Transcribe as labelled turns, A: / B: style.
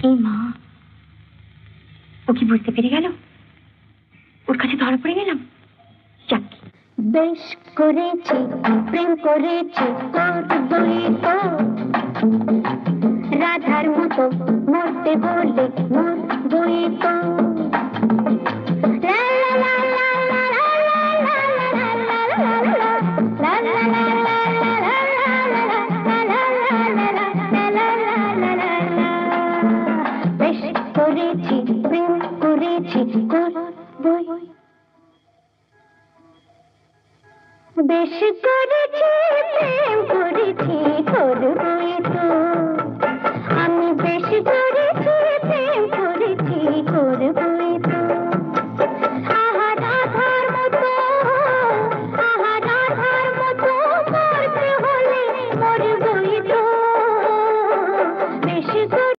A: এই মা, ও কি বুঝতে পেরে গেল? ওর কাছে ধরা পড়ে গেলাম। যাক,
B: বেশ করেছি, প্রেম করেছি, করবই তো রাধার মতো মরতে বলে মরবই তো। বেশ করেছি, প্রেম করেছি, করবই। বেশ করেছি, প্রেম করেছি, করবই তো। আমি বেশ করে